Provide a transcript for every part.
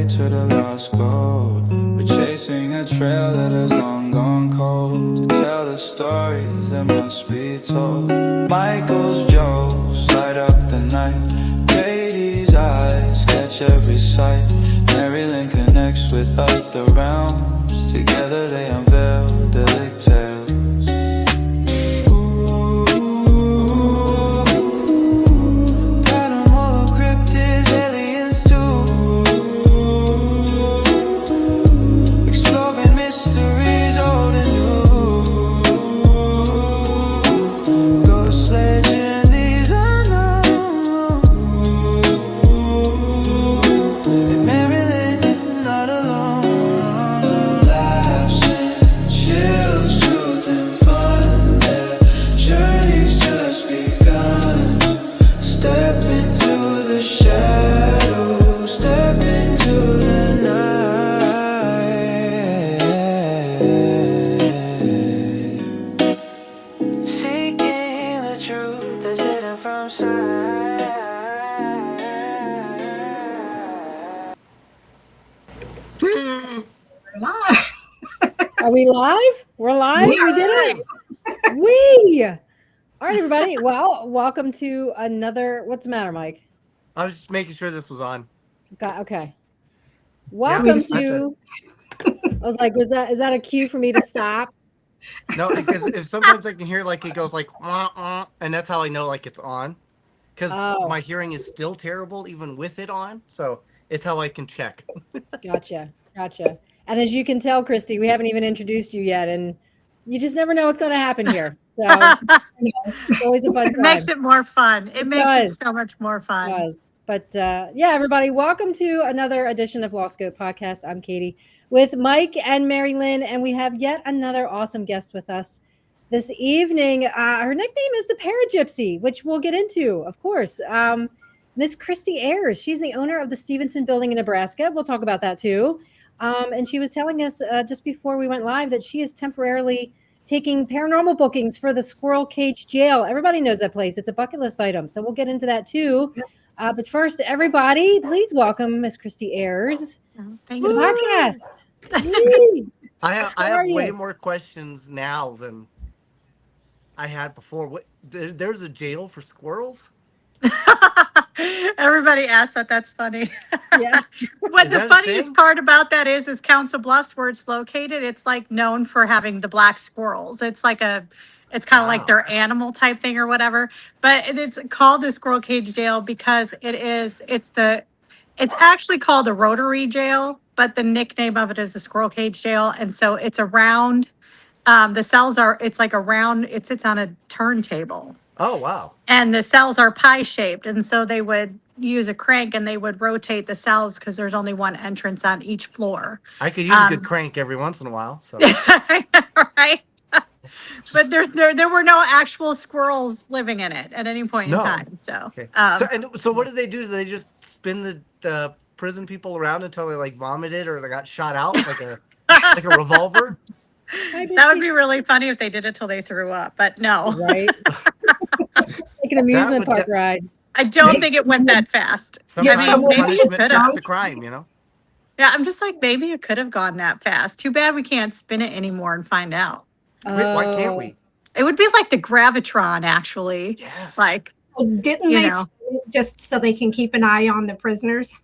to the lost gold. We're chasing a trail that has long gone cold, to tell the stories that must be told. Michael's jokes light up the night. Katie's eyes catch every sight. MaryLynn connects with other realms. Together they unveil delicate tales. Are we live? We're live? We did it. All right, everybody. Well, welcome to another. What's the matter, Mike? I was just making sure this was on. Okay. Welcome to. I was like, is that a cue for me to stop? No, because if sometimes I can hear like it goes like, and that's how I know like it's on. Because my hearing is still terrible even with it on. So it's how I can check. Gotcha. And as you can tell, Christy, we haven't even introduced you yet, and you just never know what's going to happen here. So it's always a fun time. It makes it more fun. It makes it so much more fun. It does. But yeah, everybody, welcome to another edition of Law Scope Podcast. I'm Katie with Mike and MaryLynn, and we have yet another awesome guest with us this evening. Her nickname is the Paragypsy, which we'll get into, of course. Miss Christie Ayers. She's the owner of the Stephenson Building in Nebraska. We'll talk about that too. And she was telling us just before we went live that she is temporarily taking paranormal bookings for the Squirrel Cage Jail. Everybody knows that place. It's a bucket list item. So we'll get into that too. But first, everybody, please welcome Miss Christie Ayers to the podcast. I have way more questions now than I had before. There's a jail for squirrels? Everybody asks that. That's funny. Yeah. What the funniest part about that is Council Bluffs, where it's located, it's like known for having the black squirrels. It's like it's kind of like their animal type thing or whatever. But it's called the Squirrel Cage Jail because it's actually called the Rotary Jail, but the nickname of it is the Squirrel Cage Jail. And so it's around, the cells it's like around, it sits on a turntable. Oh, wow. And the cells are pie shaped. And so they would use a crank and they would rotate the cells because there's only one entrance on each floor. I could use a good crank every once in a while. So. Right. But there were no actual squirrels living in it at any point in time. So, okay. So what did they do? Did they just spin the prison people around until they like vomited or they got shot out like a revolver? That would be really funny if they did it till they threw up, but no. Right. Like an amusement park ride. I don't think it went that fast. Sometimes maybe it could have. The crime, you know? Yeah, I'm just like, maybe it could have gone that fast. Too bad we can't spin it anymore and find out. Why can't we? It would be like the Gravitron, actually. Yes. Like, didn't they spin it just so they can keep an eye on the prisoners?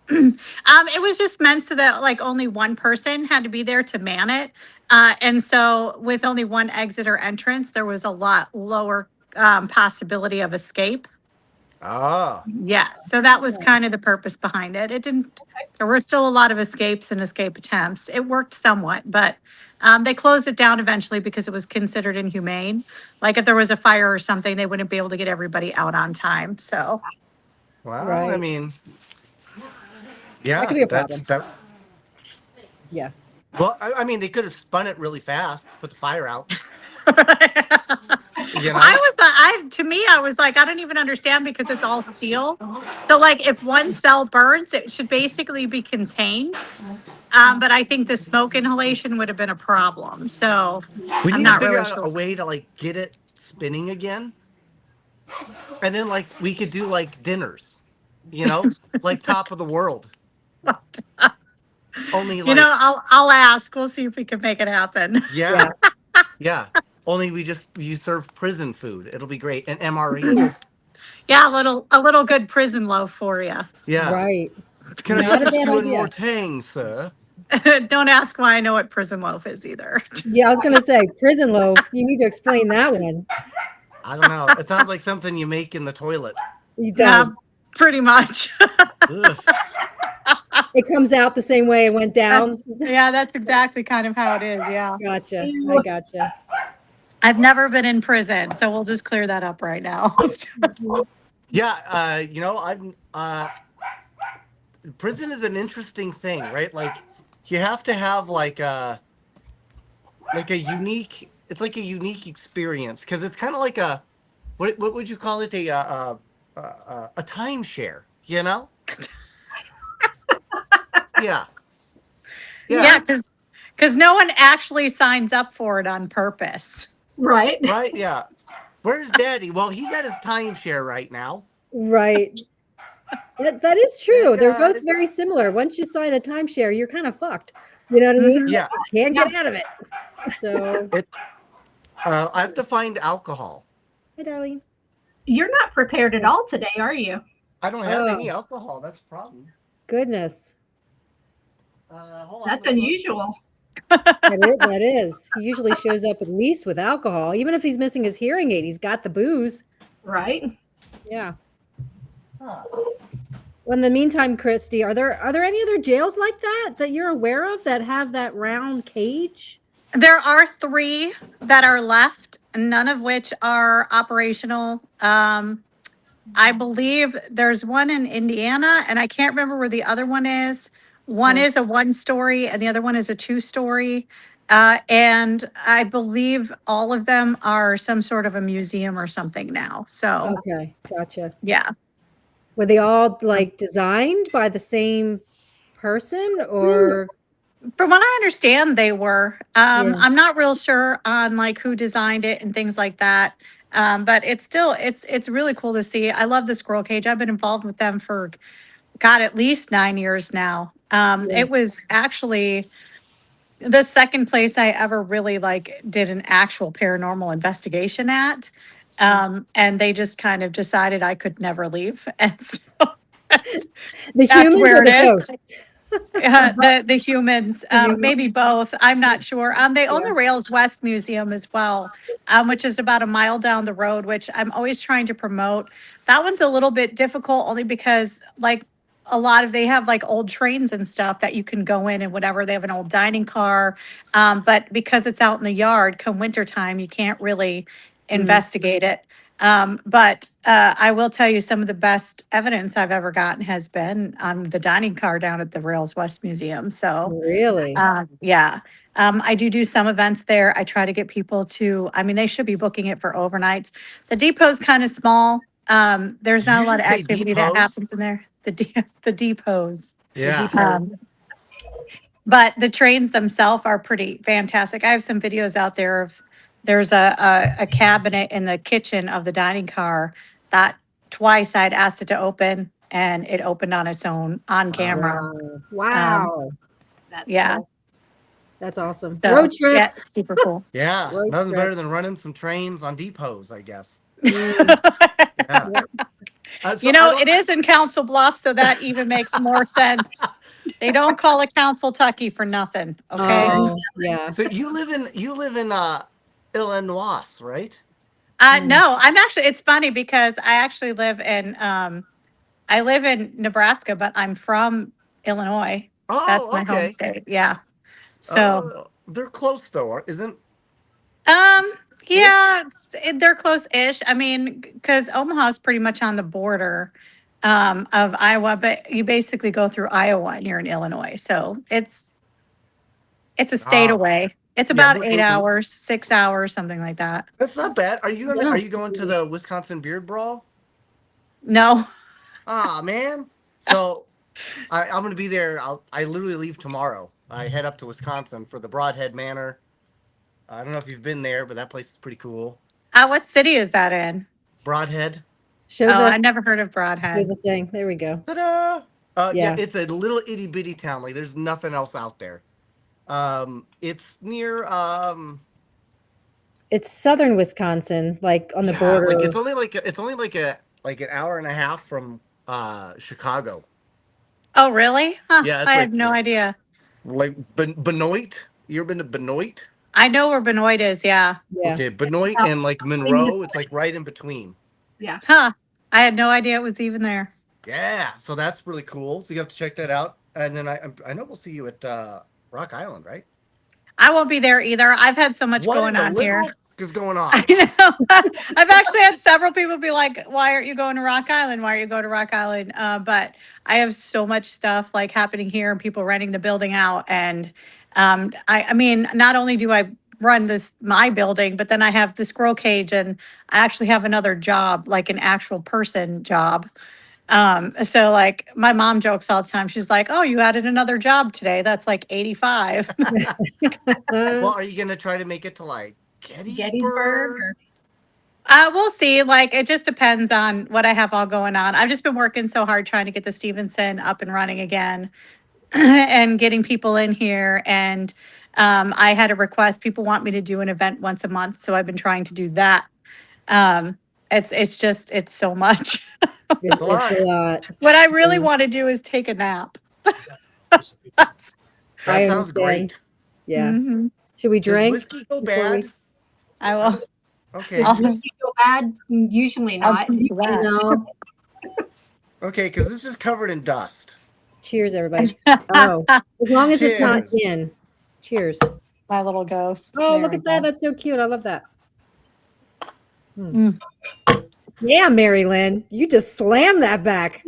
It was just meant so that like only one person had to be there to man it. And so with only one exit or entrance, there was a lot lower possibility of escape. Oh. Yes. So that was kind of the purpose behind it. There were still a lot of escapes and escape attempts. It worked somewhat, but they closed it down eventually because it was considered inhumane. Like if there was a fire or something, they wouldn't be able to get everybody out on time. So. Well, right. I mean, yeah, that could be a problem. Yeah. Well, I mean, they could have spun it really fast, put the fire out. You know? I was like, I don't even understand because it's all steel. So like if one cell burns, it should basically be contained. But I think the smoke inhalation would have been a problem. So we need to figure out a way to like get it spinning again. And then like we could do like dinners, you know, like Top of the World. Only You know, I'll ask. We'll see if we can make it happen. yeah. Yeah. Only you serve prison food. It'll be great. And MREs. Yeah, a little good prison loaf for you. Yeah. Right. Can I Not a interest bad you in idea. more tang, sir? Don't ask why I know what prison loaf is either. Yeah, I was gonna say prison loaf. You need to explain that one. I don't know. It sounds like something you make in the toilet. He Yeah, does. pretty much. Ugh. It comes out the same way it went down. That's exactly kind of how it is. Yeah. Gotcha. I Ew. gotcha. I've never been in prison, so we'll just clear that up right now. Yeah, prison is an interesting thing, right? Like you have to have like a unique. It's like a unique experience because it's kind of like a what would you call it a timeshare, you know? Yeah. Yeah, because no one actually signs up for it on purpose. Right. Right? Yeah. Where's Daddy? Well, he's at his timeshare right now. Right. That is true. And, They're both very similar. Once you sign a timeshare, you're kind of fucked. You know what I mean? Yeah. You can't get Yes. out of it. So, I have to find alcohol. hey, darling. You're not prepared at all today, are you? I don't have Oh. any alcohol. That's the problem. Goodness. Hold on. That's unusual. That is. He usually shows up at least with alcohol. Even if he's missing his hearing aid, he's got the booze. Right. Yeah. Huh. Well, in the meantime, Christy, are there any other jails like that you're aware of that have that round cage? There are 3 that are left, none of which are operational. I believe there's one in Indiana, and I can't remember where the other one is. One is a 1-story, and the other one is a 2-story. And I believe all of them are some sort of a museum or something now. So, Okay, gotcha. yeah. Were they all like designed by the same person or? From what I understand, they were. Yeah. I'm not real sure on like who designed it and things like that. But it's really cool to see. I love the squirrel cage. I've been involved with them for, God, at least 9 years now. Yeah. It was actually the second place I ever really like did an actual paranormal investigation at. And they just kind of decided I could never leave. And so The that's humans where or it the is. ghosts? The humans, maybe both. I'm not sure. They own the Rails West Museum as well, which is about a mile down the road, which I'm always trying to promote. That one's a little bit difficult only because like they have like old trains and stuff that you can go in and whatever. They have an old dining car. But because it's out in the yard come wintertime, you can't really investigate it. But I will tell you some of the best evidence I've ever gotten has been on the dining car down at the Rails West Museum. So, Really? yeah. I do some events there. I try to get people to, they should be booking it for overnights. The depot's kind of small. There's Did not you a lot of just say activity depots? that happens in there. The depots. Yeah. But the trains themselves are pretty fantastic. I have some videos out there of there's a cabinet in the kitchen of the dining car that twice I'd asked it to open and it opened on its own on camera. Wow. That's Yeah. cool. That's awesome. So, Road trip. yeah, it's super cool. Yeah. Road Nothing trip. better than running some trains on depots, I guess. Mm, Yeah. You know, it is in Council Bluffs, so that even makes more sense. They don't call it Council Tucky for nothing. Okay. oh, yeah. So you live in Illinois, right? No, it's funny because I actually live in Nebraska, but I'm from Illinois. Oh, That's my home okay. state. Yeah. So, They're close though, isn't? yeah, they're close-ish. Because Omaha's pretty much on the border of Iowa, but you basically go through Iowa and you're in Illinois. So it's a state away. It's about 8 hours, 6 hours, something like that. That's not bad. Are you going to the Wisconsin Beard Brawl? No. Ah, man. So I'm going to be there. I literally leave tomorrow. I head up to Wisconsin for the Broadhead Manor. I don't know if you've been there, but that place is pretty cool. What city is that in? Broadhead. Show I the, never heard of show Broadhead. the thing. There we go. Ta-da! Yeah, it's a little itty bitty town. Like there's nothing else out there. It's near It's southern Wisconsin, like on the yeah, border. like it's only like an hour and a half from Chicago. Oh, really? Huh, Yeah, it's I like had no idea. like Benoit. You ever been to Benoit? I know where Benoit is. Yeah. Yeah. Okay, Benoit about and like 20 Monroe, minutes it's like right in between. Yeah. Huh. I had no idea it was even there. Yeah, so that's really cool. So you have to check that out. And then I know we'll see you at Rock Island, right? I won't be there either. I've had so much What going in the on here. liberal is going on? I know. I've actually had several people be like, "Why aren't you going to Rock Island? Why are you going to Rock Island?" But I have so much stuff like happening here, and people renting the building out. And I mean, not only do I run my building, but then I have the squirrel cage, and I actually have another job, like an actual person job. So like my mom jokes all the time. She's like, "Oh, you added another job today. That's like 85." Well, are you gonna try to make it to like Gettysburg? or- We'll see. Like, it just depends on what I have all going on. I've just been working so hard trying to get the Stephenson up and running again and getting people in here. And I had a request. People want me to do an event once a month. So I've been trying to do that. It's so much. It's a lot. a lot. What I really want to do is take a nap. That I sounds understand. great. Yeah. Mhm. Should we Does drink? whiskey go before we- bad? I will. Okay. I'll- Does whiskey go bad? Usually not. No. Okay, because this is covered in dust. Cheers, everybody. Oh, as long as it's not Cheers. gin. Cheers. My little ghost. Oh, There look we at that. go. That's so cute. I love that. Mm. Yeah, MaryLynn, you just slammed that back.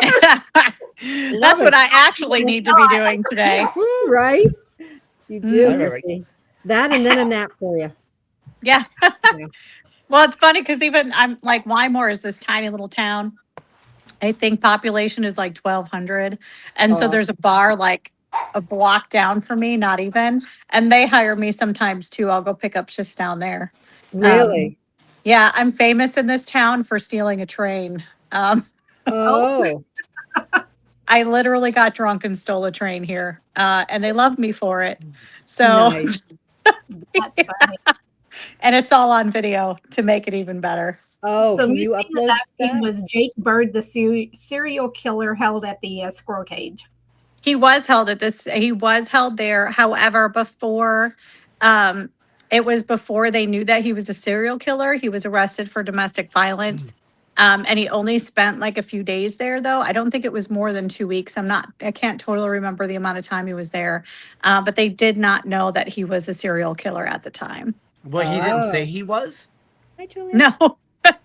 That's what I actually need to be doing today. Woo! Right? You do, Mhm. Christy. That and then a nap for you. Yeah. Yeah. Well, it's funny because even I'm like, Wymore is this tiny little town. I think population is like 1,200. And so Oh. there's a bar like a block down from me, not even. And they hire me sometimes too. I'll go pick up shifts down there. Really? Yeah, I'm famous in this town for stealing a train. Oh. I literally got drunk and stole a train here, and they love me for it. So, Nice. That's funny. and it's all on video to make it even better. Oh, So can you Missy was upload asking, that? was Jake Bird the serial killer held at the squirrel cage? He was held at this. He was held there. However, it was before they knew that he was a serial killer. He was arrested for domestic violence. And he only spent like a few days there, though. I don't think it was more than 2 weeks. I can't totally remember the amount of time he was there. But they did not know that he was a serial killer at the time. Well, he didn't Oh. say he was. Hi, Julia. No,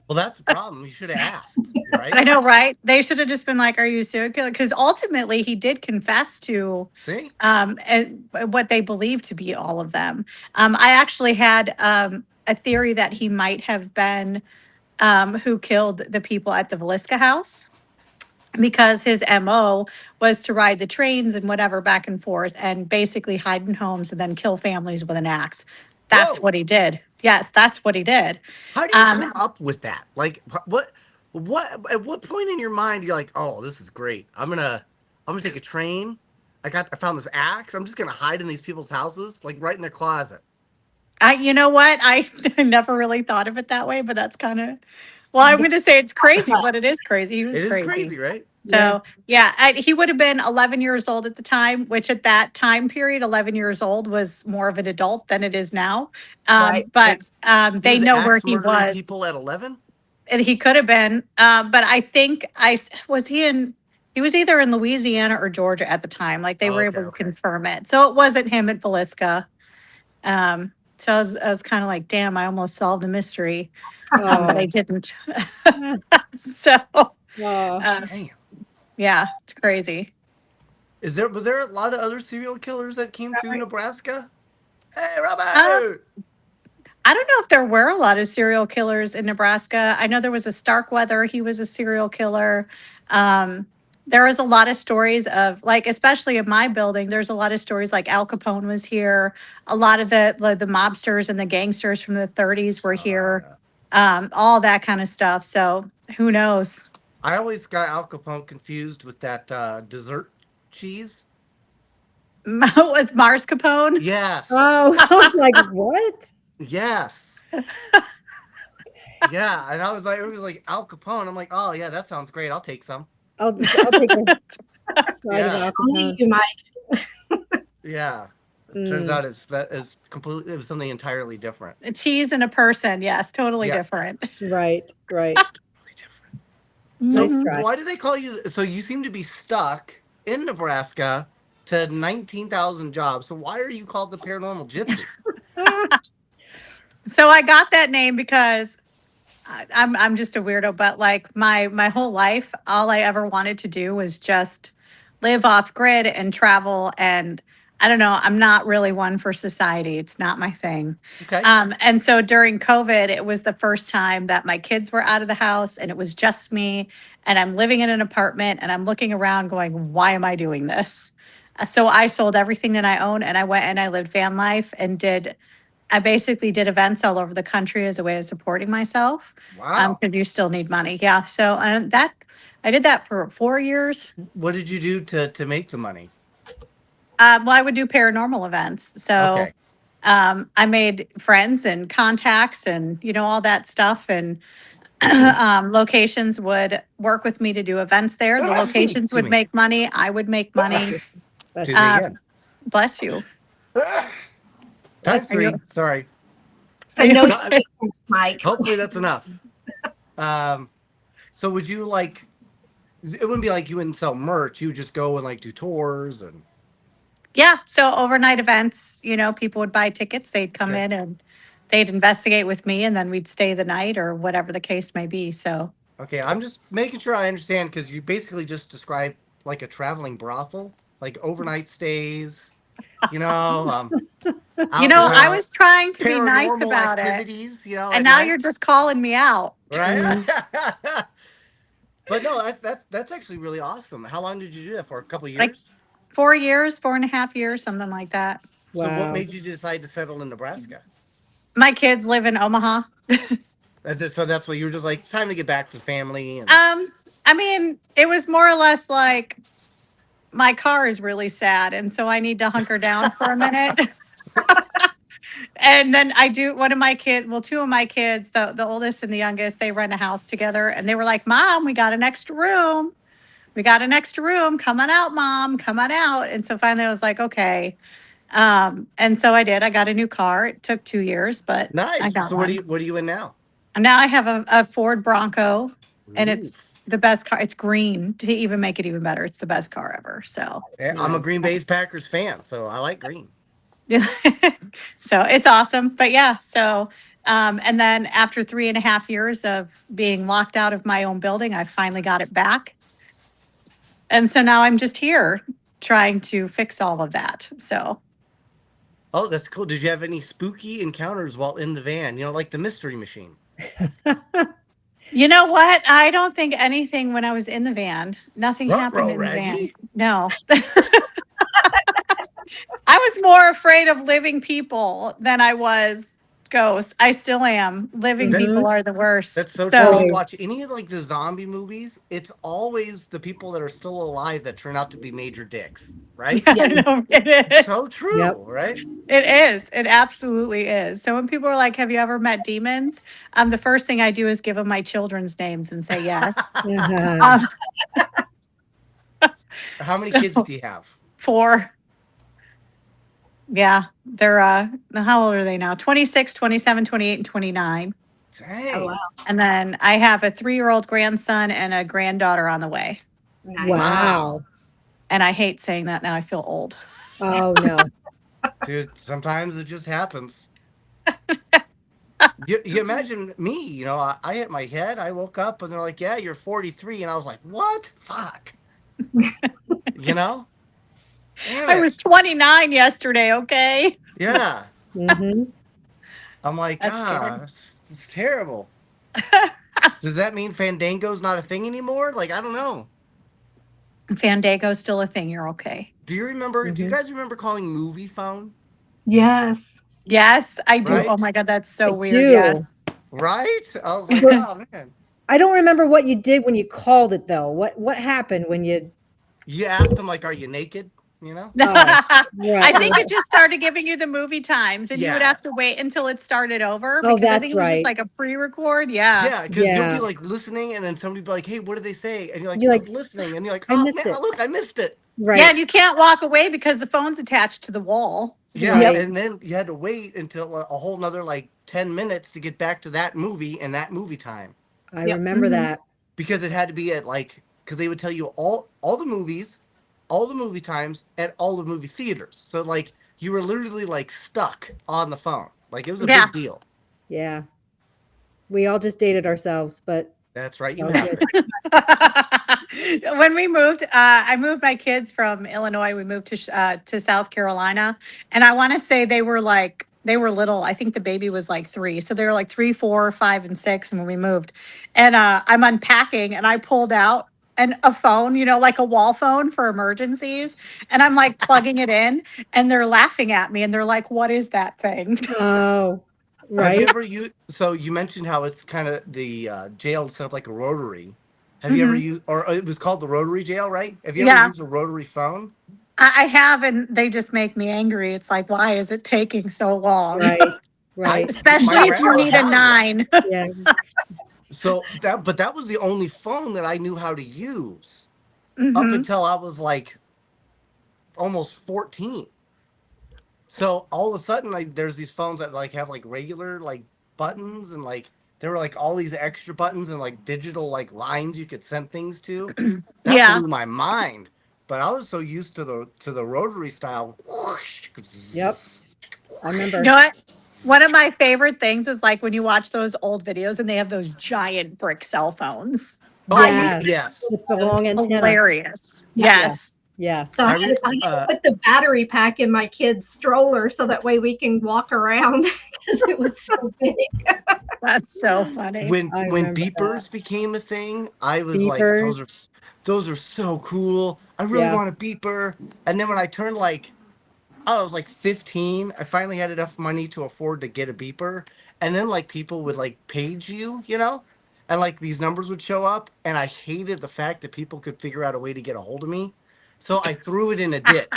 Well, that's the problem. You should have asked, right? I know, right? They should have just been like, "Are you a serial killer?" Because ultimately, he did confess to See? and what they believe to be all of them. I actually had a theory that he might have been who killed the people at the Velisca house, because his MO was to ride the trains and whatever back and forth and basically hide in homes and then kill families with an axe. That's Whoa. what he did. Yes, that's what he did. How do you come up with that? Like, what? At what point in your mind you're like, oh, this is great. I'm gonna take a train. I found this axe. I'm just gonna hide in these people's houses, like right in their closet. You know what? I never really thought of it that way, but that's kind of, well, I'm going to say it's crazy, but it is crazy. He was It is crazy. crazy, right? So yeah, he would have been 11 years old at the time, which at that time period, 11 years old was more of an adult than it is now. Right. But they was know where axe he murdering was. People at 11. And he could have been, but I think he was either in Louisiana or Georgia at the time. Like they were able to confirm it. So it wasn't him at Velisca. So I was kind of like, damn, I almost solved a mystery, but I didn't. So, Damn. yeah, it's crazy. Was there a lot of other serial killers that came through Nebraska? Hey, Robert! I don't know if there were a lot of serial killers in Nebraska. I know there was a Starkweather. He was a serial killer. There was a lot of stories of, like, especially in my building, there's a lot of stories like Al Capone was here. A lot of the mobsters and the gangsters from the 30s were here. All that kind of stuff. So who knows? I always got Al Capone confused with that dessert cheese. It's Mars Capone. Yes. Oh, I was like, what? Yes. Yeah, and I was like, it was like Al Capone. I'm like, oh yeah, that sounds great. I'll take some. I'll take a slide of Yeah. alcohol. Only you, Mike. Yeah. Turns out it's completely, it was something entirely different. A cheese and a person. Yes, totally different. Right. Totally different. Nice So try. why do they call you? So you seem to be stuck in Nebraska to 19,000 jobs. So why are you called the paranormal gypsy? So I got that name because I'm just a weirdo, but like my whole life, all I ever wanted to do was just live off grid and travel. And I don't know, I'm not really one for society. It's not my thing. Okay. And so during COVID, it was the first time that my kids were out of the house and it was just me. And I'm living in an apartment and I'm looking around going, why am I doing this? So I sold everything that I own and I went and I lived van life and I basically did events all over the country as a way of supporting myself. Wow. Because you still need money. Yeah. So that I did that for 4 years. What did you do to make the money? Well, I would do paranormal events. So Okay. I made friends and contacts and all that stuff. And locations would work with me to do events there. The locations would make money. I would make money. Excuse me again. Bless you. Times Are you- 3. Sorry. So no sweet, Mike. Hopefully that's enough. So would you like? It wouldn't be like you wouldn't sell merch. You would just go and like do tours and. Yeah. So overnight events, people would buy tickets. They'd come in and they'd investigate with me and then we'd stay the night or whatever the case may be. So. Okay, I'm just making sure I understand because you basically just described like a traveling brothel, like overnight stays. I was trying to be nice paranormal about activities, it. at And now night. you're just calling me out. Right. But no, that's actually really awesome. How long did you do that for? A couple of years? Like 4 years, 4.5 years, something like that. So what Wow. made you decide to settle in Nebraska? My kids live in Omaha. So that's why you were just like, it's time to get back to family. And... I mean, it was more or less like my car is really sad, and so I need to hunker down for a minute. And then one of my kids, well, two of my kids, the oldest and the youngest, they rent a house together, and they were like, "Mom, we got an extra room. We got an extra room. Come on out, Mom. Come on out." And so finally, I was like, "Okay." And so I did. I got a new car. It took 2 years, but Nice. I got So one. what are you in now? And now I have a Ford Bronco, and Ooh. it's the best car. It's green to even make it even better. It's the best car ever. So Yeah, I'm a Green Bay Packers fan, so I like green. so it's awesome. But yeah, so and then after 3.5 years of being locked out of my own building, I finally got it back. And so now I'm just here trying to fix all of that. So Oh, that's cool. Did you have any spooky encounters while in the van? Like the mystery machine. you know what? I don't think anything when I was in the van. Nothing happened in the van. Raggy? No. I was more afraid of living people than I was ghosts. I still am. Living people are the worst. That's so true. You watch any of like the zombie movies, it's always the people that are still alive that turn out to be major dicks, right? I know, it is. So true, right? It is. It absolutely is. So when people are like, "Have you ever met demons?" The first thing I do is give them my children's names and say yes. How many kids do you have? 4. Yeah, they're how old are they now? 26, 27, 28, and 29. Dang. Oh, wow. And then I have a 3-year-old grandson and a granddaughter on the way. Nice. Wow. And I hate saying that now. I feel old. Oh no. Dude, sometimes it just happens. You imagine me, I hit my head, I woke up and they're like, "Yeah, you're 43." And I was like, "What? Fuck." Damn I it. was 29 yesterday, okay? Yeah. Mm-hmm. I'm like, That's it's terrible. Does that mean Fandango's not a thing anymore? Like, I don't know. Fandango's still a thing. You're okay. Do you guys remember calling movie phone? Yes. Yes, I do. Right? Oh my God, that's so I weird. do. Yes. Right? I was like, oh man. I don't remember what you did when you called it though. What happened when you? You asked them like, "Are you naked?" You know? Oh, I think right. it just started giving you the movie times, and you would Yeah. have to wait until it started over Oh, because I that's think it was just right. like a pre-record. Yeah. Yeah, because you'll be Yeah. like listening, and then somebody be like, "Hey, what did they say?" And you're like, You're "I'm like, listening," and you're like, I "Oh missed man, it. look, I missed it." Yeah, Right. and you can't walk away because the phone's attached to the wall. Yeah, Right. and then you had to wait until a whole nother like 10 minutes to get back to that movie and that movie time I Yep. remember Mhm. that. because it had to be at like because they would tell you all the movies, all the movie times at all the movie theaters. So like you were literally like stuck on the phone. Like it was a Yeah. big deal. Yeah. We all just dated ourselves, but That's right, you all have good. it. When we moved, I moved my kids from Illinois. We moved to South Carolina, and I want to say they were little. I think the baby was like 3, so they were like 3, 4, 5, and 6 when we moved. And I'm unpacking, and I pulled out a phone, like a wall phone for emergencies, and I'm like plugging it in, and they're laughing at me, and they're like, "What is that thing?" Oh, Have you right. ever used? So you mentioned how it's kind of the jail set up like a rotary. Have you ever Mhm. used, or it was called the rotary jail, right? Have you ever Yeah. used a rotary phone? I have, and they just make me angry. It's like, why is it taking so long? Right. I Right. my Especially if you grandma need a had one. 9. Yeah. So that was the only phone that I knew how to use up Mhm. until I was like almost 14. So all of a sudden, like there's these phones that like have like regular like buttons and like there were like all these extra buttons and like digital like lines you could send things to. That Yeah. blew my mind. But I was so used to the rotary style. Yep. I You remember. know what? One of my favorite things is like when you watch those old videos and they have those giant brick cell phones. Oh Yes. yes. With the Those long antenna. Hilarious. Yeah. Yes. Yes. So I I re- had to put the battery pack in my kid's stroller so that way we can walk around because it was so big. That's so funny. when I when remember that. beepers became a thing, I was like, Beepers. those are so cool. I really Yeah. want a beeper. And then when I turned like I was like 15, I finally had enough money to afford to get a beeper. And then like people would like page you, and like these numbers would show up. And I hated the fact that people could figure out a way to get a hold of me. So I threw it in a ditch.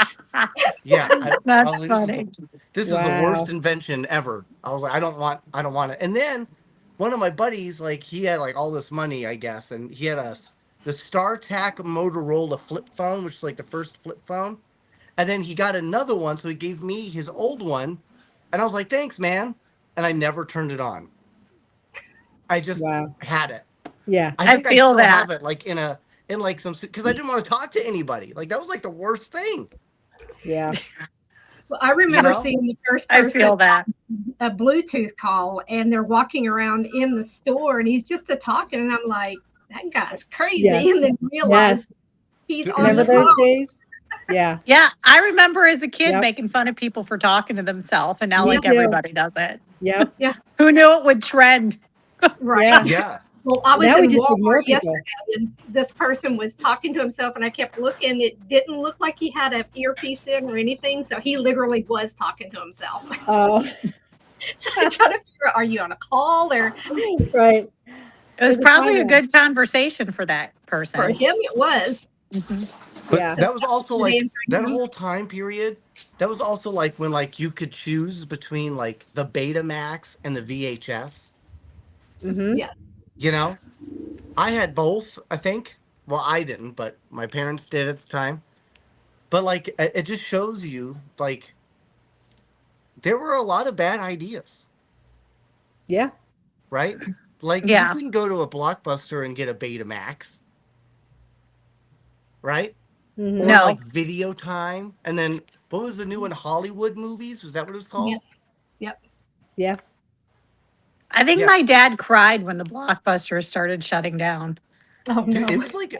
Yeah. I That's was like, funny. this is the worst Wow. invention ever. I was like, I don't want it. And then one of my buddies, like he had like all this money, I guess, and he had the StarTAC Motorola flip phone, which is like the first flip phone. And then he got another one, so he gave me his old one, and I was like, "Thanks, man." And I never turned it on. I just Wow. had it. Yeah. I I think I feel still that. have it, like in like some because I didn't want to talk to anybody. Like that was like the worst thing. Yeah. Well, I remember know? seeing the first I person feel that. a Bluetooth call, and they're walking around in the store, and he's just a talking, and I'm like, that guy's crazy, Yes. and then realize Yes. he's Is on Remember the it- those phone. days? Yeah. Yeah, I remember as a kid Yep. making fun of people for talking to themselves, and now Me like too. everybody does it. Yep. Who knew it would trend? Right. Yeah. Yeah. Well, I was Now we in just ignore Walmart people. yesterday, and this person was talking to himself, and I kept looking. It didn't look like he had an earpiece in or anything, so he literally was talking to himself. Oh, So I try to figure out, are you on a call or right. It was There's a probably a timeline. good conversation for that for person. him? It was. Mhm. But Yeah. that was also The like answer that to me. whole time period. That was also like when like you could choose between like the Betamax and the VHS. Mm-hmm. Yes. I had both. I think. Well, I didn't, but my parents did at the time. But like, it just shows you like there were a lot of bad ideas, Yeah. right? Like you Yeah. couldn't go to a Blockbuster and get a Betamax, right? Mm-hmm. Or No. like Video Time, and then what was the new one? Hollywood movies? Was that what it was called? Yes. Yep. Yeah. I think Yeah. my dad cried when the Blockbuster started shutting down. Oh no. Dude, it was like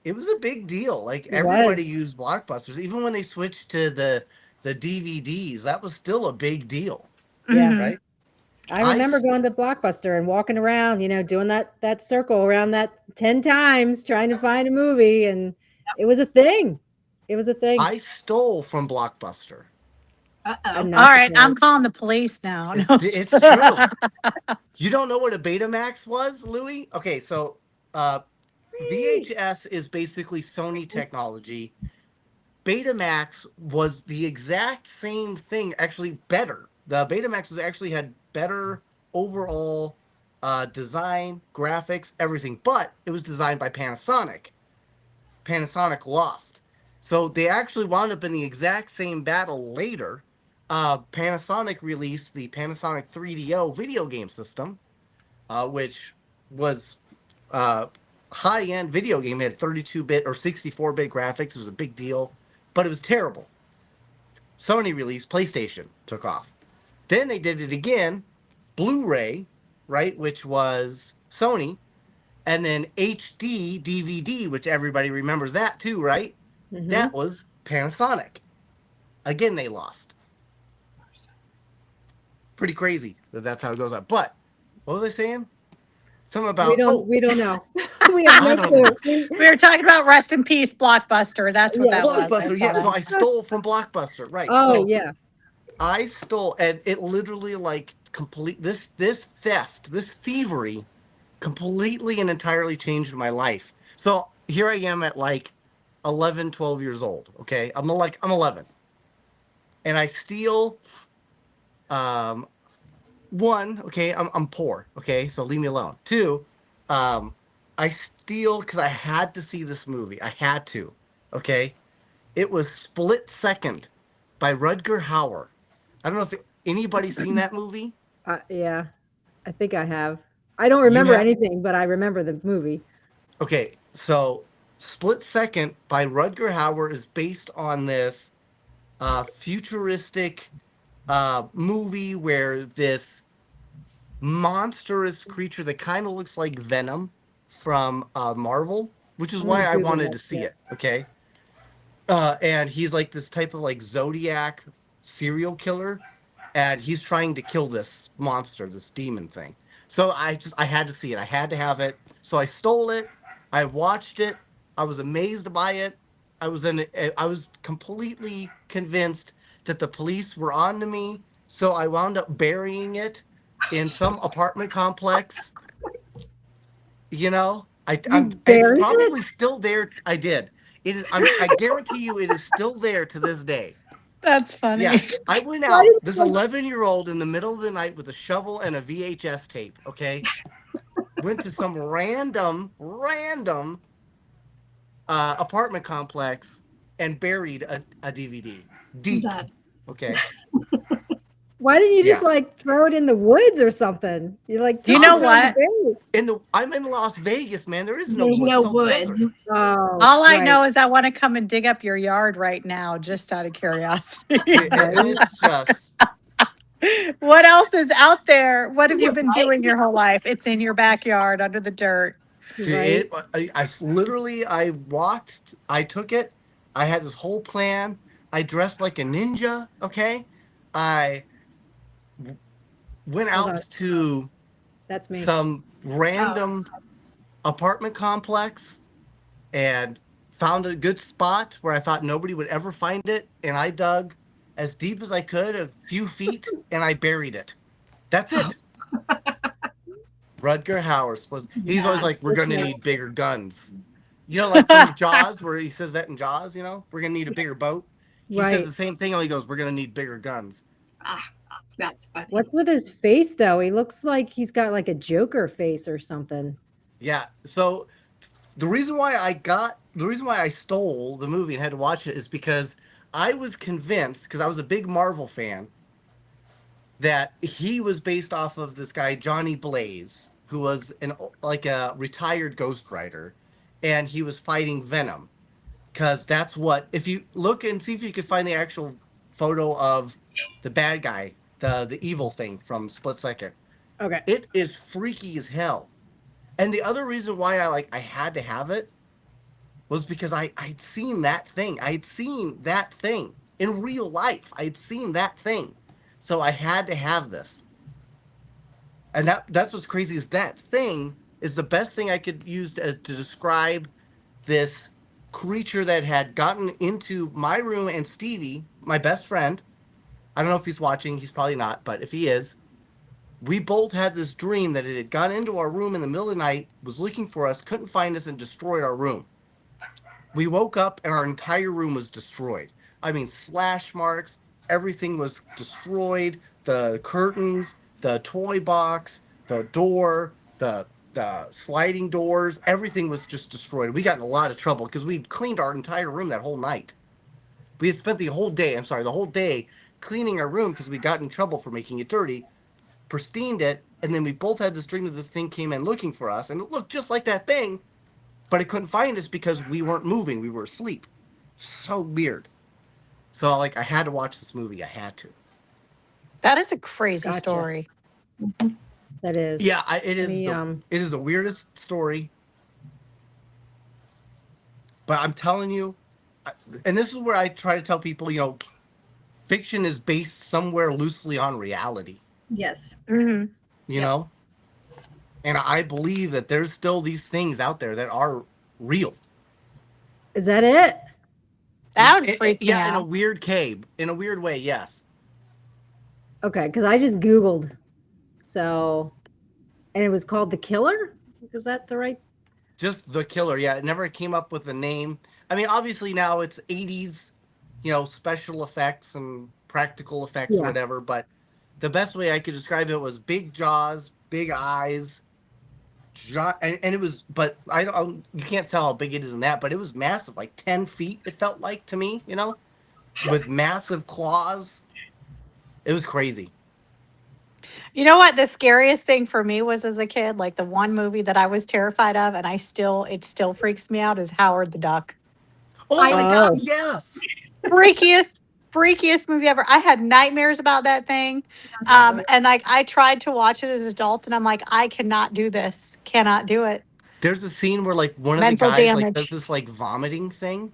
it was a big deal. Like It everybody was. used Blockbusters, even when they switched to the DVDs. That was still a big deal, Yeah. Mhm. right? I remember going to Blockbuster and walking around, doing that circle around that 10 times trying to find a movie, and it was a thing. It was a thing. I stole from Blockbuster. Uh-oh. I'm All not right, I'm surprised. calling the police now. No. It's true. You don't know what a Betamax was, Louis? Okay, so VHS is basically Sony technology. Betamax was the exact same thing, actually better. The Betamax was actually had better overall design, graphics, everything, but it was designed by Panasonic. Panasonic lost. So they actually wound up in the exact same battle later. Panasonic released the Panasonic 3DO video game system, which was high-end video game. It had 32-bit or 64-bit graphics. It was a big deal, but it was terrible. Sony released PlayStation, took off. Then they did it again, Blu-ray, right, which was Sony, and then HD DVD, which everybody remembers that too, right? Mhm. That was Panasonic. Again, they lost. Pretty crazy that that's how it goes up. But what was I saying? Something about we don't know. We have I no don't know. clue. We were talking about Rest in Peace Blockbuster. That's what Yeah, that was. I Blockbuster, saw yeah. that. So I stole from Blockbuster, right? Oh So yeah. I stole, and it literally like complete this theft, this thievery, completely and entirely changed my life. So here I am at like 11, 12 years old. Okay, I'm 11, and I steal. One, okay, I'm poor. Okay, so leave me alone. Two, I steal because I had to see this movie. I had to. Okay, it was Split Second by Rutger Hauer. I don't know if anybody's seen that movie. Yeah. I think I have. I don't You remember have? anything, but I remember the movie. Okay, so Split Second by Rutger Hauer is based on this futuristic movie where this monstrous creature that kind of looks like Venom from Marvel, which is I'm why gonna I Google wanted that, to see yeah. it. Okay, and he's like this type of like Zodiac serial killer, and he's trying to kill this monster, this demon thing. So I had to see it. I had to have it. So I stole it. I watched it. I was amazed by it. I was completely convinced that the police were on to me. So I wound up burying it in some apartment complex. You know, You it's buried it? probably still there. I did. It is. I guarantee you, it is still there to this day. That's funny. Yeah, I went Why out, did this you- 11-year-old in the middle of the night with a shovel and a VHS tape, okay? Went to some random apartment complex and buried a DVD. Deep, That okay? Why didn't you just Yeah. like throw it in the woods or something? You like You took know the time to what? bury it. I'm in Las Vegas, man. There is no there's woods. no It's all woods. desert. Oh, All I right. know is I want to come and dig up your yard right now, just out of curiosity. It's just, What else is out there? What have you been Right. doing your whole life? It's in your backyard under the dirt. dude, Right. I literally, I walked, I took it. I had this whole plan. I dressed like a ninja, okay? I went Hold out on. to That's me. some random apartment complex and found a good spot where I thought nobody would ever find it. And I dug as deep as I could, a few feet, and I buried it. That's it. Rutger Hauer was, he's always Yeah. like, we're going to Yeah. need bigger guns. You know, like from Jaws, where he says that in Jaws, you know, we're going to need a bigger boat. He says Right. the same thing, only he goes, we're going to need bigger guns. That's funny. What's with his face though? He looks like he's got like a Joker face or something. Yeah. So the reason why I stole the movie and had to watch it is because I was convinced, because I was a big Marvel fan, that he was based off of this guy Johnny Blaze, who was like a retired Ghost Rider, and he was fighting Venom, because that's what, if you look and see if you can find the actual photo of the bad guy, the evil thing from Split Second. Okay. It is freaky as hell. And the other reason why I had to have it was because I'd seen that thing. I'd seen that thing in real life. I'd seen that thing. So I had to have this. And that's what's crazy, is that thing is the best thing I could use to describe this creature that had gotten into my room and Stevie, my best friend, I don't know if he's watching. He's probably not, but if he is, we both had this dream that it had gone into our room in the middle of the night, was looking for us, couldn't find us, and destroyed our room. We woke up and our entire room was destroyed. I mean, slash marks, everything was destroyed. The curtains, the toy box, the door, the sliding doors, everything was just destroyed. We got in a lot of trouble because we'd cleaned our entire room that whole night. We had spent the whole day cleaning our room because we got in trouble for making it dirty, pristined it, and then we both had this dream that this thing came in looking for us, and it looked just like that thing, but it couldn't find us because we weren't moving. We were asleep. So weird. So, like, I had to watch this movie. I had to. That is a crazy Gotcha. story. That is. Yeah, it is. The, it is the weirdest story. But I'm telling you, and this is where I try to tell people, you know, fiction is based somewhere loosely on reality. Yes. Mm-hmm. You know? And I believe that there's still these things out there that are real. Is that it? That would freak me out. In a weird cave. In a weird way, yes. Okay, because I just Googled. So, and it was called The Killer? Is that the right? Just The Killer, yeah. It never came up with a name. I mean, obviously now it's 80s, you know, special effects and practical effects or whatever, but the best way I could describe it was big jaws, big eyes, and it was, but you can't tell how big it is in that, but it was massive, like 10 feet, it felt like to me, you know, with massive claws. It was crazy. You know what? The scariest thing for me was as a kid, like the one movie that I was terrified of, and it still freaks me out, is Howard the Duck. Oh my God, yes. Freakiest movie ever. I had nightmares about that thing. And like I tried to watch it as an adult and I'm like, I cannot do this. Cannot do it. There's a scene where like one of Mental the guys like damage. does this like vomiting thing.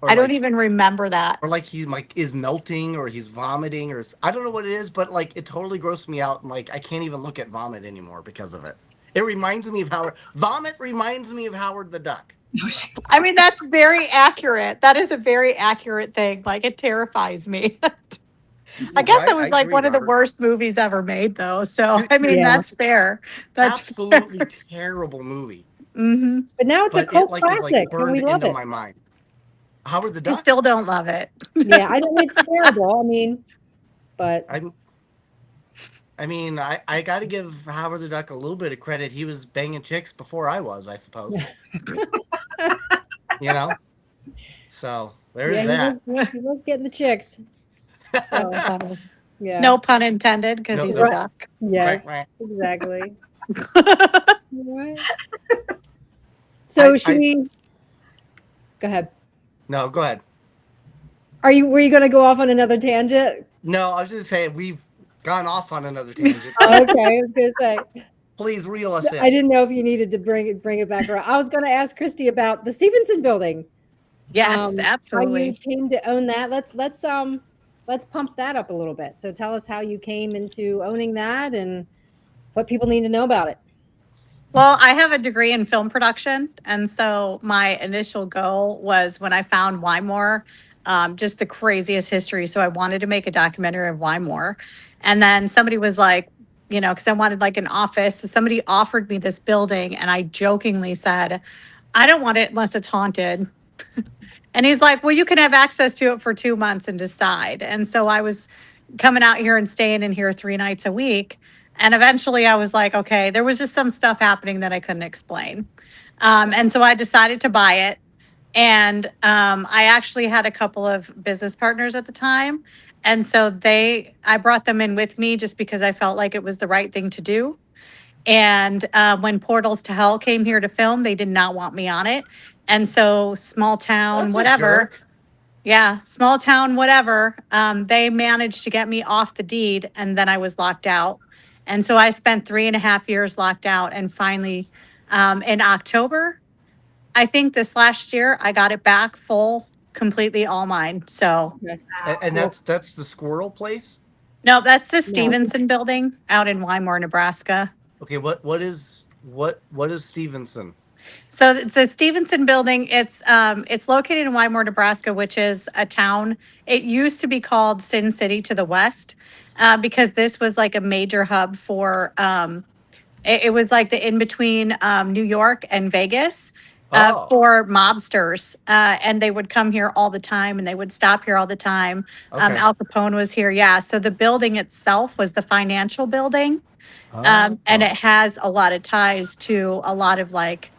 Or I don't even remember that. Or like he like is melting or he's vomiting or I don't know what it is, but like it totally grossed me out and like I can't even look at vomit anymore because of it. It reminds me of Vomit reminds me of Howard the Duck. I mean, that's very accurate. That is a very accurate thing. Like, it terrifies me. I guess that was like one of the worst movies ever made, though. So, I mean, that's fair. That's absolutely terrible movie. Mm-hmm. But now it's a cult classic, like burned and we love into it. my mind. Howard the Duck? I still don't love it. Yeah, I know it's terrible. I mean, but I mean, I got to give Howard the Duck a little bit of credit. He was banging chicks before I was, I suppose. You know? So, there's that. He was getting the chicks. That's funny. Yeah. No pun intended, because he's a duck. Yes, exactly. Right. So we... Go ahead. No, go ahead. Were you going to go off on another tangent? No, I was just saying we've gone off on another tangent. Okay, I was going to say. Please reel us in. I didn't know if you needed to bring it back around. I was going to ask Christie about the Stephenson Building. Yes, absolutely. How you came to own that. Let's pump that up a little bit. So tell us how you came into owning that and what people need to know about it. Well, I have a degree in film production. And so my initial goal was when I found Wymore, just the craziest history. So I wanted to make a documentary of Wymore. And then somebody was like, you know, because I wanted like an office. So somebody offered me this building and I jokingly said, I don't want it unless it's haunted. And he's like, well, you can have access to it for 2 months and decide. And so I was coming out here and staying in here 3 nights a week. And eventually I was like, okay, there was just some stuff happening that I couldn't explain. And so I decided to buy it. And I actually had a couple of business partners at the time. And so I brought them in with me just because I felt like it was the right thing to do. And when Portals to Hell came here to film, they did not want me on it. And so small town, whatever. Yeah, small town, whatever. They managed to get me off the deed and then I was locked out. And so I spent 3.5 years locked out. And finally, in October, I think this last year, I got it back full, completely all mine. So, and that's the squirrel place? No, that's the Stephenson Building out in Wymore, Nebraska. Okay, what is Stephenson? So the Stephenson Building, it's located in Wymore, Nebraska, which is a town. It used to be called Sin City to the west, because this was like a major hub for. It was like the in between New York and Vegas. Oh, For mobsters, and they would come here all the time, and they would stop here all the time. okay. Al Capone was here, yeah. So the building itself was the financial building. And Oh. it has a lot of ties to a lot of like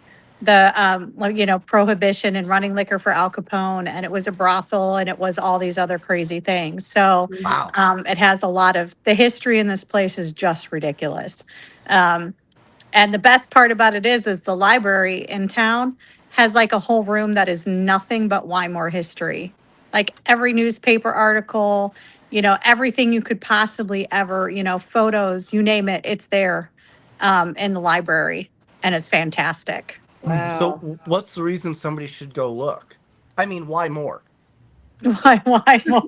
the prohibition and running liquor for Al Capone, and it was a brothel, and it was all these other crazy things. So Wow. it has a lot of the history in this place is just ridiculous. Um, and the best part about it is the library in town has like a whole room that is nothing but Wymore history. Like every newspaper article, everything you could possibly ever, photos, you name it, it's there in the library. And it's fantastic. So Wow. what's the reason somebody should go look? I mean, why more? Why more?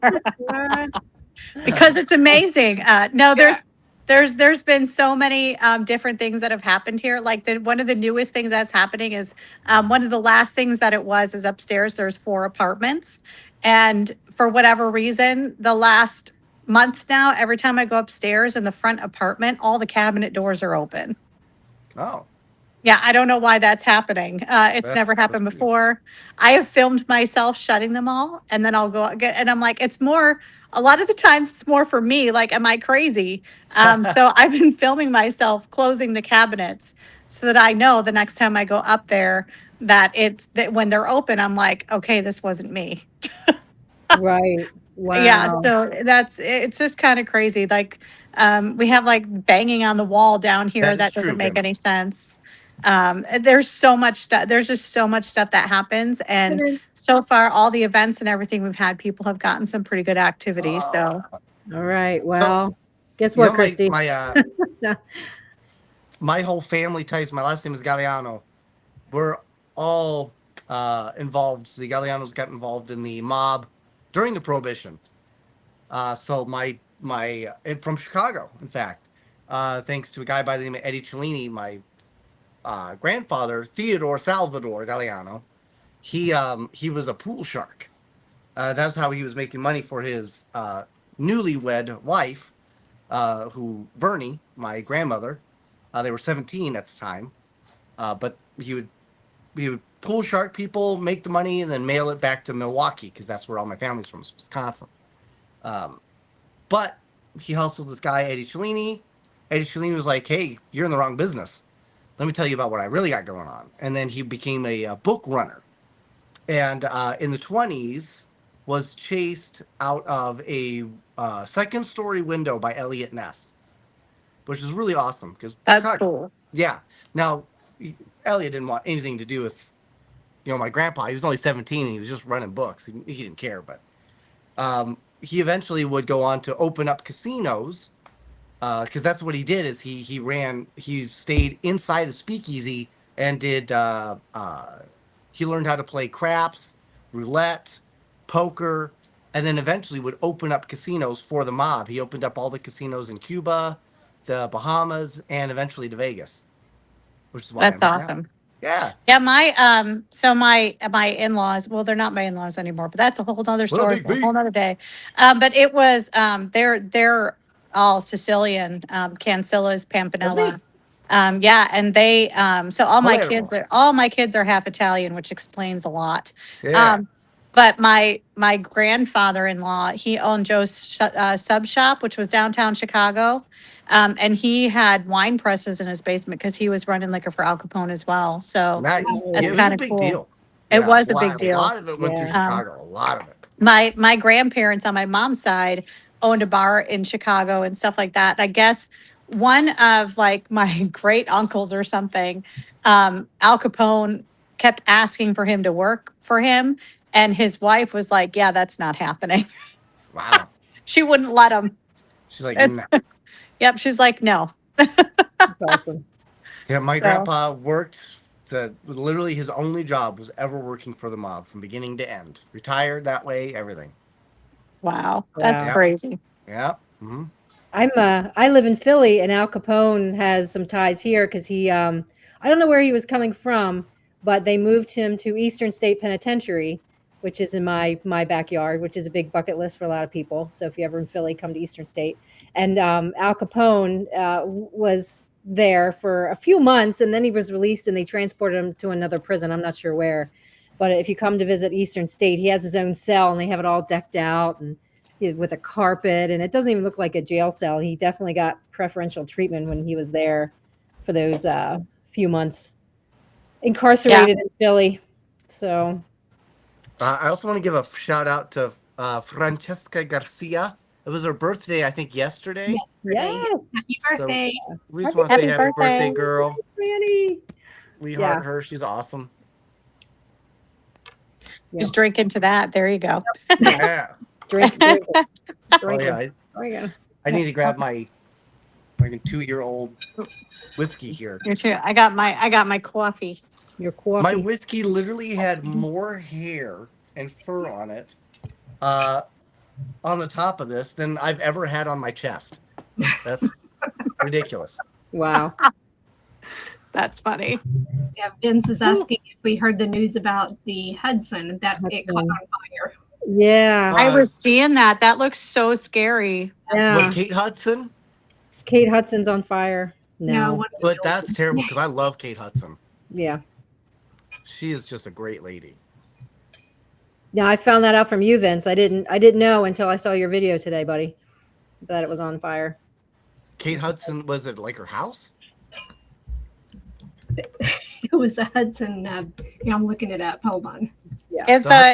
Because it's amazing. No, Yeah. there's been so many different things that have happened here. Like one of the newest things that's happening is one of the last things that it was is upstairs. There's 4 apartments, and for whatever reason, the last month now, every time I go upstairs in the front apartment, all the cabinet doors are open. Oh, Yeah, I don't know why that's happening. It's never that's happened weird. before. I have filmed myself shutting them all, and then I'll go out get, and I'm like, it's more. A lot of the times, it's more for me. Like, am I crazy? So I've been filming myself closing the cabinets so that I know the next time I go up there that it's that when they're open, I'm like, okay, this wasn't me. Right. Yeah, Wow. so it's just kind of crazy. Like, we have like banging on the wall down here That is that true, doesn't make any Vince. sense. There's so much stuff. There's just so much stuff that happens, and All so far, all the events and everything we've had, people have gotten some pretty good activity. So right. So Well, guess you know what, Christy? my whole family ties. My last name is Gagliano. We're all involved. The Gallianos got involved in the mob during the Prohibition. So my from Chicago, in fact, thanks to a guy by the name of Eddie Cellini, my grandfather Theodore Salvador Galliano. He was a pool shark. That's how he was making money for his newlywed wife, who Vernie, my grandmother. They were 17 at the time, but he would pool shark people, make the money, and then mail it back to Milwaukee because that's where all my family's from, Wisconsin. But he hustled this guy, Eddie Cellini. Eddie Cellini was like, hey, you're in the wrong business. Let me tell you about what I really got going on. And then he became a book runner. And in the 20s, was chased out of a second-story window by Elliot Ness, which is really awesome because that's Chicago. cool. Yeah. Now, Elliot didn't want anything to do with, my grandpa. He was only 17 and he was just running books. He didn't care, but he eventually would go on to open up casinos because that's what he did. Is he stayed inside a speakeasy and did. He learned how to play craps, roulette, poker, and then eventually would open up casinos for the mob. He opened up all the casinos in Cuba, the Bahamas, and eventually to Vegas, which is why That's I'm here now. awesome. Yeah. Yeah, my in-laws, well, they're not my in-laws anymore, but that's a whole nother What a story big for a V. whole nother day. But it was they're all Sicilian, Cancillas, That's me. Pampanella. Yeah, and they so Palermo. all my kids are half Italian, which explains a lot. Yeah. But my grandfather-in-law, he owned Joe's Sub Shop, which was downtown Chicago. And he had wine presses in his basement because he was running liquor for Al Capone as well. So Nice. that's Yeah, it was kind a of big cool. deal. It Yeah, was a big deal. A lot of it went through Yeah. Chicago. A lot of it. My grandparents on my mom's side owned a bar in Chicago and stuff like that. I guess one of like my great uncles or something, Al Capone kept asking for him to work for him, and his wife was like, "Yeah, that's not happening." Wow. She wouldn't let him. She's like, It's, nah. yep, she's like, "No." That's awesome. Yeah, my So- grandpa worked. Literally, his only job was ever working for the mob from beginning to end. Retired that way, everything. Wow, that's Wow. crazy. Yeah. Mm-hmm. I live in Philly, and Al Capone has some ties here because he I don't know where he was coming from, but they moved him to Eastern State Penitentiary, which is in my backyard, which is a big bucket list for a lot of people. So if you're ever in Philly, come to Eastern State. And Al Capone was there for a few months, and then he was released, and they transported him to another prison. I'm not sure where, but if you come to visit Eastern State, he has his own cell, and they have it all decked out and with a carpet, and it doesn't even look like a jail cell. He definitely got preferential treatment when he was there for those few months incarcerated in Philly. So I also want to give a shout out to Francesca Garcia. It was her birthday, I think, yesterday. yes. Happy birthday. So we just want to say happy birthday, girl. Franny. We heart her. She's awesome. Just drink into that. There you go. Yeah. Drink. Oh, yeah. I need to grab my 2-year-old whiskey here. You too. I got my coffee. Your coffee. My whiskey literally had more hair and fur on it on the top of this than I've ever had on my chest. That's ridiculous. Wow. That's funny. Yeah, Vince is asking if we heard the news about the Hudson that it caught on fire. Yeah. I was seeing that. That looks so scary. Yeah. What, Kate Hudson? Kate Hudson's on fire. No. But that's terrible because I love Kate Hudson. Yeah. She is just a great lady. Yeah, I found that out from you, Vince. I didn't know until I saw your video today, buddy, that it was on fire. Kate Hudson, was it like her house? It was a Hudson. I'm looking it up. Hold on. Yeah.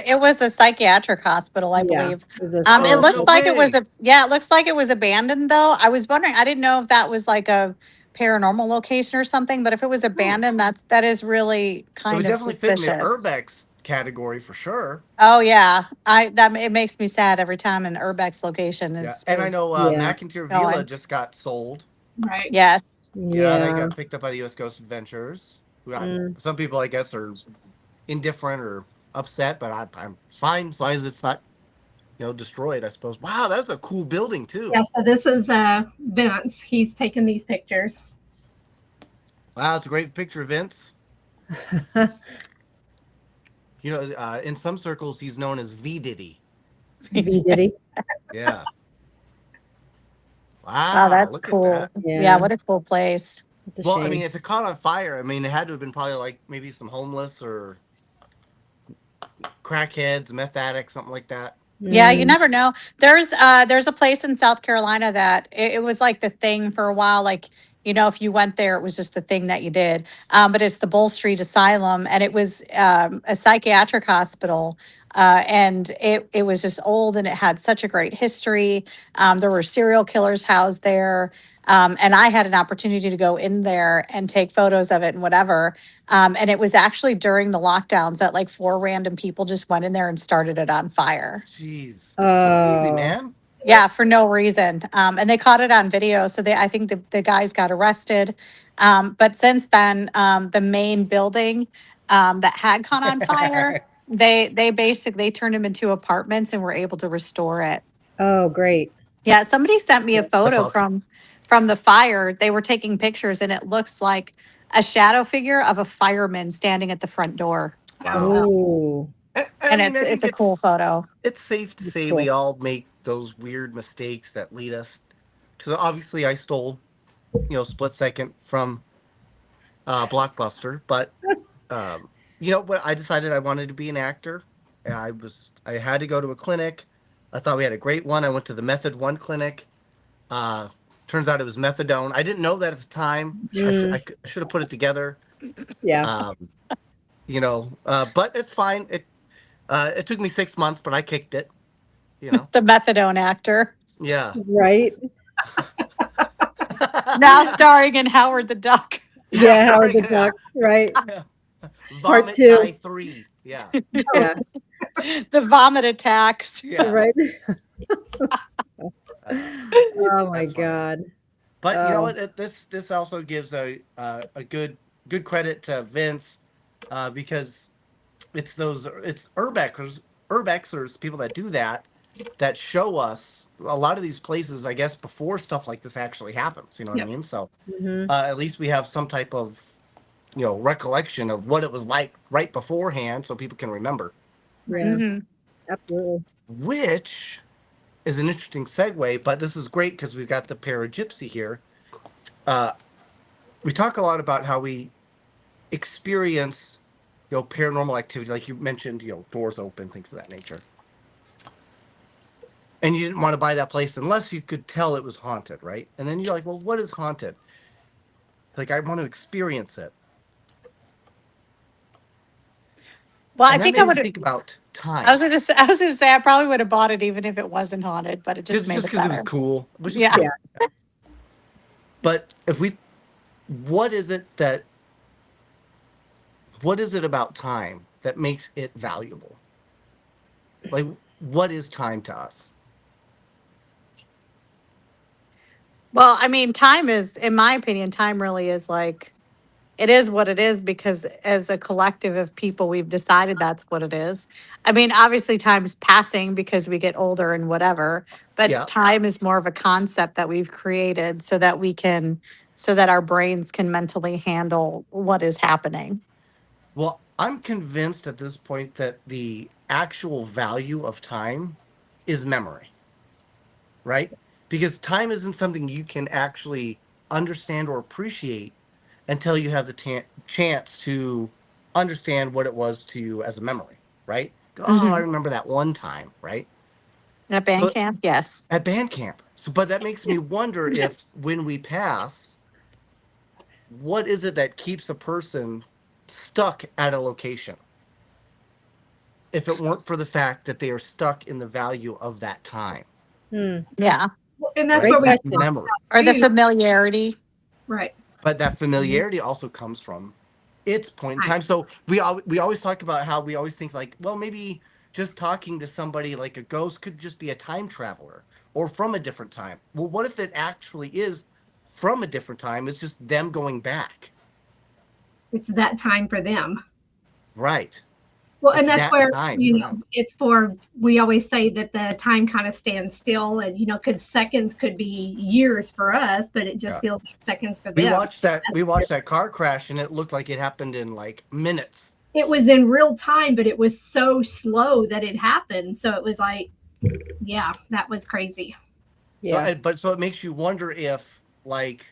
It was a psychiatric hospital, I believe. Yeah. It looks like it was it looks like it was abandoned though. I was wondering, I didn't know if that was like a paranormal location or something, but if it was abandoned, that is really kind of suspicious. It would definitely fit in the urbex category for sure. Oh yeah. It makes me sad every time an urbex location is. Yeah. And I know McIntyre Villa just got sold. Right. Yes. Yeah, they got picked up by the U.S. Coast Adventures. Some people, I guess, are indifferent or upset, but I'm fine as long as it's not, destroyed, I suppose. Wow, that's a cool building too. Yeah, so this is Vince. He's taking these pictures. Wow, it's a great picture of Vince. In some circles, he's known as V Diddy. V Diddy. Yeah. Wow, that's cool. That. Yeah, what a cool place. Well, shame. I mean, if it caught on fire, it had to have been probably like maybe some homeless or crackheads, meth addicts, something like that. Yeah, you never know. There's a place in South Carolina that it was like the thing for a while. Like, if you went there, it was just the thing that you did. But it's the Bull Street Asylum, and it was a psychiatric hospital. And it was just old, and it had such a great history. There were serial killers housed there. And I had an opportunity to go in there and take photos of it and whatever. And it was actually during the lockdowns that like 4 random people just went in there and started it on fire. Jeez. That's crazy, man. Yeah, for no reason. And they caught it on video. So I think the guys got arrested. But since then, the main building that had caught on fire, they basically turned them into apartments and were able to restore it. Oh, great. Yeah, somebody sent me a photo from the fire. They were taking pictures, and it looks like a shadow figure of a fireman standing at the front door. Wow. Ooh. And it's a cool photo. It's safe to say we all make those weird mistakes that lead us to obviously I stole, split second from Blockbuster, but when I decided I wanted to be an actor, I had to go to a clinic. I thought we had a great one. I went to the Method 1 clinic. Turns out it was methadone. I didn't know that at the time. I should have put it together. Yeah. But it's fine. It took me 6 months, but I kicked it. The methadone actor. Yeah. Right. Now starring in Howard the Duck. Yeah, Howard the Duck. Right. Part Vomit 2. Guy 3. Yeah. Yeah. The vomit attacks. Yeah. Right. Oh my God. But you know what? This also gives a good credit to Vince because it's urbexers, people that do that show us a lot of these places, I guess, before stuff like this actually happens. You know what I mean? So at least we have some type of recollection of what it was like right beforehand, so people can remember. Yeah, Mhm. absolutely. Which is an interesting segue, but this is great because we've got the Paragypsy here. We talk a lot about how we experience, paranormal activity, like you mentioned, doors open, things of that nature. And you didn't want to buy that place unless you could tell it was haunted, right? And then you're like, well, what is haunted? Like, I want to experience it. Well, I And that think made I me would. think about time. I was gonna say I probably would have bought it even if it wasn't haunted, but it just made Just it because it was better. cool. It was just Yeah. cool. But what is it about time that makes it valuable? Like, what is time to us? Well, I mean, time is, in my opinion, time really is like, it is what it is because as a collective of people, we've decided that's what it is. I mean, obviously, time's passing because we get older and whatever, but Yeah. time is more of a concept that we've created so that our brains can mentally handle what is happening. Well, I'm convinced at this point that the actual value of time is memory, right? Because time isn't something you can actually understand or appreciate until you have the chance to understand what it was to you as a memory, right? Oh, I Mhm. remember that one time, right? At band So camp, yes. at band camp. But that makes me wonder if when we pass, what is it that keeps a person stuck at a location? If it weren't for the fact that they are stuck in the value of that time. Yeah. And that's Right? where we That start memory. Or the too. familiarity. Right. But that familiarity also comes from its point in Time. time. So we always talk about how we always think like, well, maybe just talking to somebody like a ghost could just be a time traveler or from a different time. Well, what if it actually is from a different time? It's just them going back. It's that time for them. Right. Well, It's and that's that where, time for them. it's for, we always say that the time kind of stands still and, because seconds could be years for us, but it just Yeah. feels like seconds for We them. watched that car crash and it looked like it happened in like minutes. It was in real time, but it was so slow that it happened. So it was like, yeah, that was crazy. Yeah. So it makes you wonder if, like,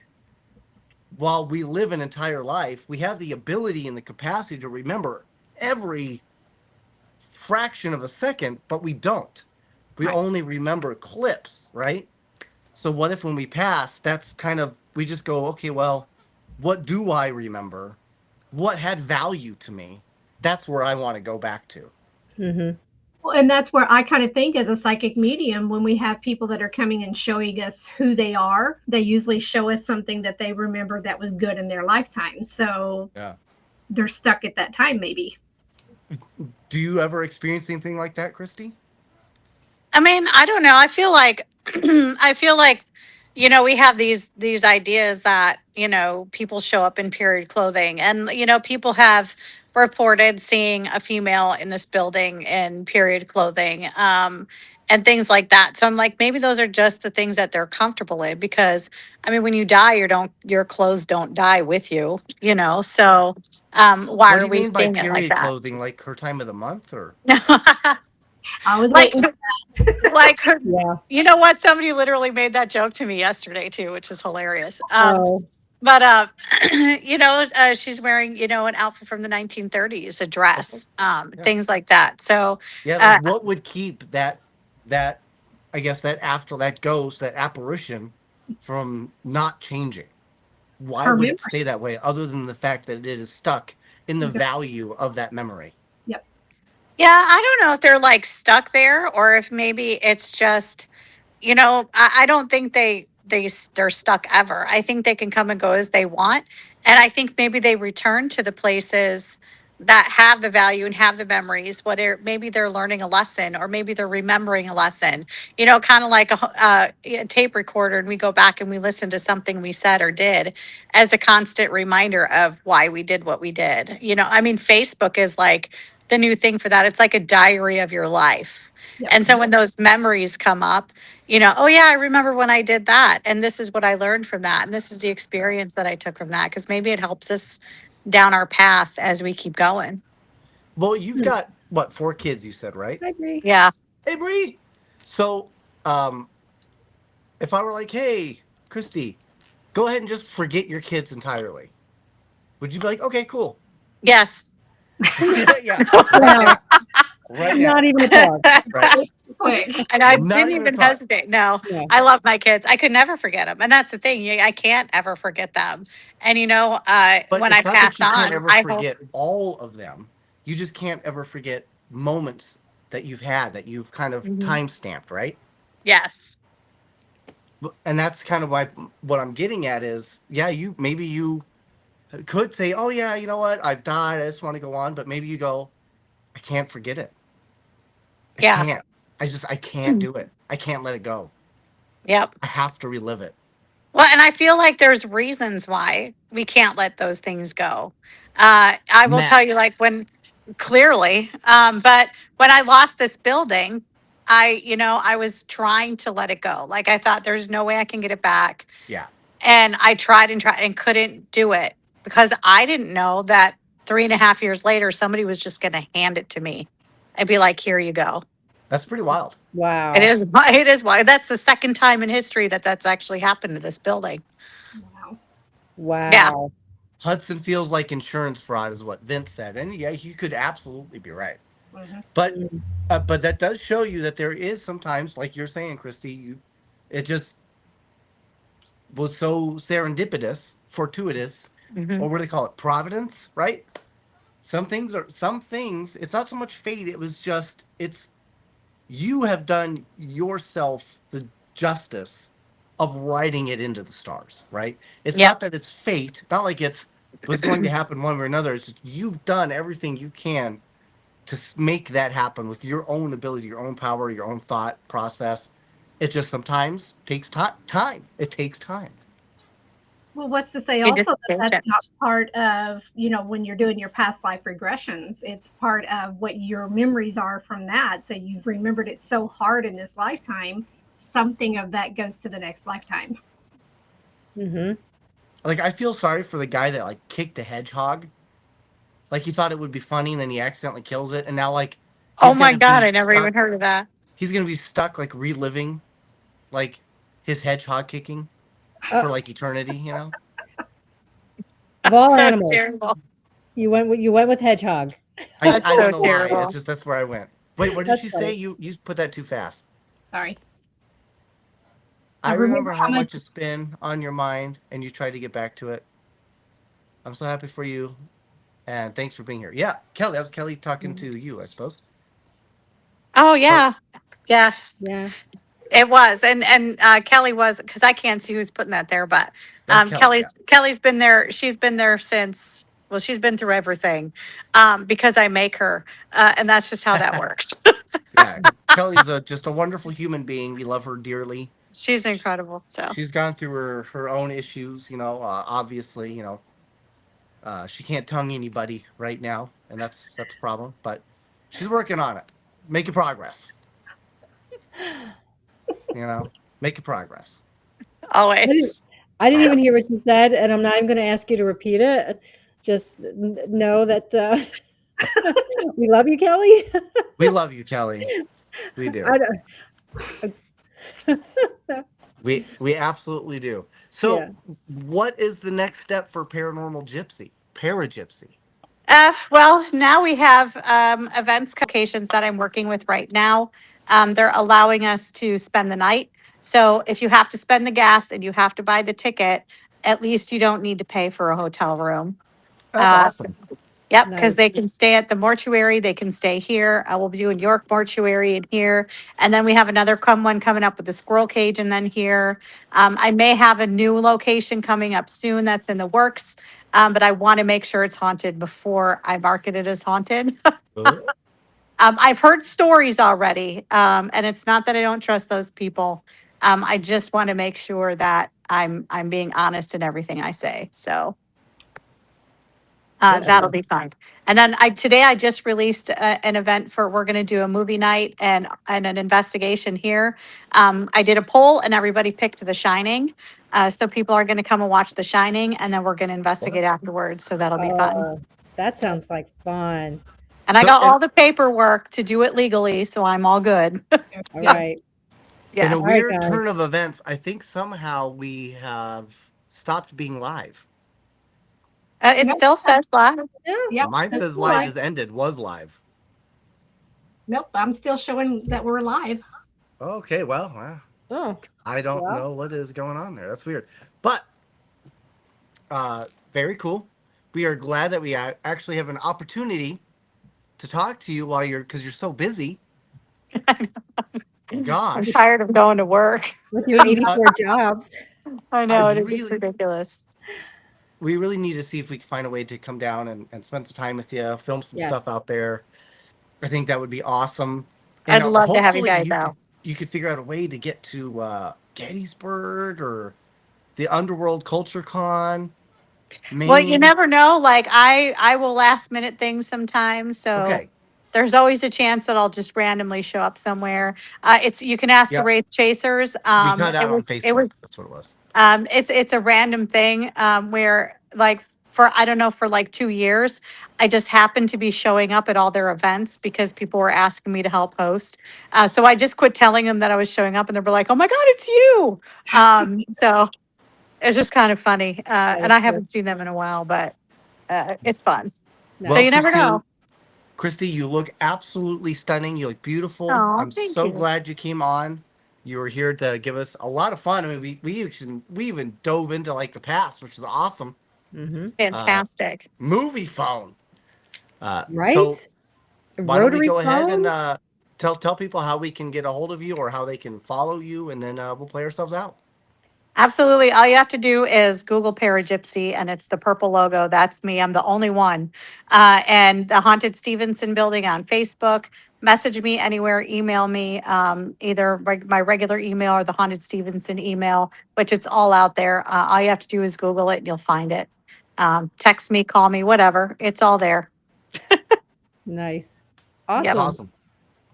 while we live an entire life, we have the ability and the capacity to remember every fraction of a second, but we don't. We Right. only remember clips, right? So what if when we pass, that's kind of, we just go, okay, well, what do I remember? What had value to me? That's where I want to go back to. Mm-hmm. Well, and that's where I kind of think as a psychic medium, when we have people that are coming and showing us who they are, they usually show us something that they remember that was good in their lifetime. So Yeah. they're stuck at that time, maybe. Do you ever experience anything like that, Christy? I mean, I don't know. I feel like we have these ideas that, people show up in period clothing and people have reported seeing a female in this building in period clothing and things like that. So I'm like, maybe those are just the things that they're comfortable in because I mean when you die your clothes don't die with you, So why What do are you we mean by seeing it like period that? clothing? Like her time of the month or? I was like waiting. like her, Yeah. you know what? Somebody literally made that joke to me yesterday too, which is hilarious. Oh, But she's wearing, an outfit from the 1930s, a dress, Yeah. things like that. So, Yeah, uh, like what would keep that I guess that after that ghost, that apparition from not changing? Why Her would memory. it stay that way other than the fact that it is stuck in the value of that memory? Yep. yeah, I don't know if they're like stuck there or if maybe it's just, I don't think they're stuck ever. I think they can come and go as they want, and I think maybe they return to the places that have the value and have the memories. Maybe they're learning a lesson, or maybe they're remembering a lesson. Kind of like a tape recorder, and we go back and we listen to something we said or did as a constant reminder of why we did what we did. I mean, Facebook is like the new thing for that. It's like a diary of your life. Yep. And so when those memories come up, oh yeah, I remember when I did that. And this is what I learned from that. And this is the experience that I took from that. Because maybe it helps us down our path as we keep going. Well, you've got what, 4 kids? You said, right? I agree. Yeah. Hey, Bree. So, if I were like, hey, Christy, go ahead and just forget your kids entirely, would you be like, okay, cool? Yes. Yeah, right now, right now, Not even a thought. right? Just quick. And I Not didn't even a even thought. hesitate. No, Yeah. I love my kids. I could never forget them. And that's the thing. I can't ever forget them. And, But when I it's not that pass you can't on, ever I hope, forget all of them. You just can't ever forget moments that you've had that you've kind of Mhm. time stamped, right? Yes. And that's kind of what I'm getting at is, yeah, you could say, oh yeah, you know what, I've died, I just want to go on, but maybe you go, I can't forget it. I Yeah. can't. I can't do it. I can't let it go. Yep. I have to relive it. Well, and I feel like there's reasons why we can't let those things go. I will tell you, like, Mess. when clearly, but when I lost this building, I was trying to let it go. Like, I thought there's no way I can get it back. Yeah. And I tried and couldn't do it because I didn't know that 3.5 years later, somebody was just going to hand it to me. I'd be like, here you go. That's pretty wild. Wow. It is why that's the second time in history that that's actually happened to this building. Wow. Yeah. Wow. Hudson feels like insurance fraud is what Vince said. And yeah, you could absolutely be right. Mhm. But that does show you that there is sometimes, like you're saying, Christy, it just was so serendipitous, fortuitous, Mhm. or what do they call it? Providence, right? Some things, it's not so much fate, it's you have done yourself the justice of writing it into the stars, right? It's Yep. not that it's fate, not like it was going to happen one way or another. It's just you've done everything you can to make that happen with your own ability, your own power, your own thought process. It just sometimes takes time. It takes time. Well, what's to say It just also that that's not changes. part of, when you're doing your past life regressions, it's part of what your memories are from that. So you've remembered it so hard in this lifetime, something of that goes to the next lifetime. Mm-hmm. Like, I feel sorry for the guy that like kicked a hedgehog. Like, he thought it would be funny, and then he accidentally kills it, and now like Oh he's my gonna God, be I never even stuck. heard of that. He's gonna be stuck like reliving like his hedgehog kicking Oh, for like eternity. You know? of all So animals, terrible. you went with hedgehog. I That's I don't so know why. It's terrible. just that's where I went. Wait, what did That's she say? funny. You put that too fast. Sorry. I Remember remember how how much much it's been on your mind, and you tried to get back to it. I'm so happy for you, and thanks for being here. Yeah, Kelly. That was Kelly talking to you, I suppose. Oh So yeah. Yes. Yeah. It was. And Kelly was, because I can't see who's putting that there, but that's Kelly. Yeah. Kelly's been there. She's been there since, well, she's been through everything, because I make her. And that's just how that works. Yeah. Kelly's just a wonderful human being. We love her dearly. She's incredible. So She's gone through her own issues. Obviously, she can't tongue anybody right now, and that's a problem. But she's working on it, making progress. Making progress. always. I didn't even hear what Always. you said, and I'm not even going to ask you to repeat it. Just know that we love you, Kelly. We love you, Kelly. We do. I don't, We absolutely do. yeah. So, what is the next step for Paranormal Gypsy? Paragypsy. Well, now we have events locations that I'm working with right now. They're allowing us to spend the night. So if you have to spend the gas and you have to buy the ticket, at least you don't need to pay for a hotel room. That's awesome. Yep, because Nice. they can stay at the mortuary. They can stay here. I will be doing York Mortuary in here. And then we have another one coming up with the squirrel cage and then here. I may have a new location coming up soon that's in the works. But I want to make sure it's haunted before I market it as haunted. I've heard stories already. And it's not that I don't trust those people. I just want to make sure that I'm being honest in everything I say. So That'll be fun. And then today I just released an event we're going to do a movie night and an investigation here. I did a poll and everybody picked The Shining. So people are going to come and watch The Shining, and then we're going to investigate afterwards. So that'll be fun. Oh, that sounds like fun. And I got all the paperwork to do it legally, so I'm all good. All right. In Yes. a weird turn of events, I think somehow we have stopped being live. It Nope. still says live. Yep, Mine that's says still live is ended, was live. Nope, I'm still showing that we're live. Okay, well, Oh, I don't Well. know what is going on there. That's weird. But very cool. We are glad that we actually have an opportunity to talk to you because you're so busy. I'm Gosh. tired of going to work. with your 84 jobs. I know, I it's really- ridiculous. We really need to see if we can find a way to come down and spend some time with you, film some Yes. stuff out there. I think that would be awesome. I'd love to have you hopefully guys out. You could figure out a way to get to Gettysburg or the Underworld Culture Con. Well, you Maine. never know. Like I will last minute things sometimes. So Okay. there's always a chance that I'll just randomly show up somewhere. You can ask the Yep. Wraith Chasers. We cut out on Facebook. It was That's what it was. it's a random thing where like for I don't know, for like 2 years, I just happened to be showing up at all their events because people were asking me to help host. So I just quit telling them that I was showing up, and they were like, "Oh my God, it's you!" So it's just kind of funny, and I haven't seen them in a while, but it's fun. No. So you never know. Christy, you look absolutely stunning. You look beautiful. Aw, I'm thank so you. glad you came on. You were here to give us a lot of fun. I mean, we even dove into like the past, which is awesome. Mm-hmm. It's fantastic. Movie phone. Right? So why don't we Rotary go ahead phone? and tell people how we can get a hold of you or how they can follow you, and then we'll play ourselves out. Absolutely. All you have to do is Google Paragypsy, and it's the purple logo. That's me. I'm the only one. And the Haunted Stephenson Building on Facebook. Message me anywhere. Email me, either my regular email or the Haunted Stephenson email, which it's all out there. All you have to do is Google it, and you'll find it. Text me, call me, whatever. It's all there. Nice. Yep. Awesome. Awesome.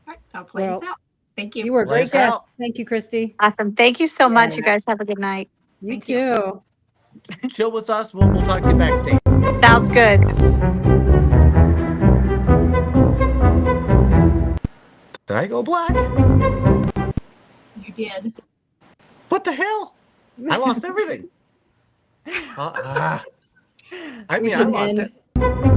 All right, I'll play this Well, out. Thank you. You were a Play great us out. guest. Thank you, Christy. Awesome. Thank you so much. Yeah. You guys have a good night. You Thank too. you. Chill with us. We'll talk to you backstage. Sounds good. Did I go black? You did. What the hell? I lost everything. I We mean, I should lost end. it.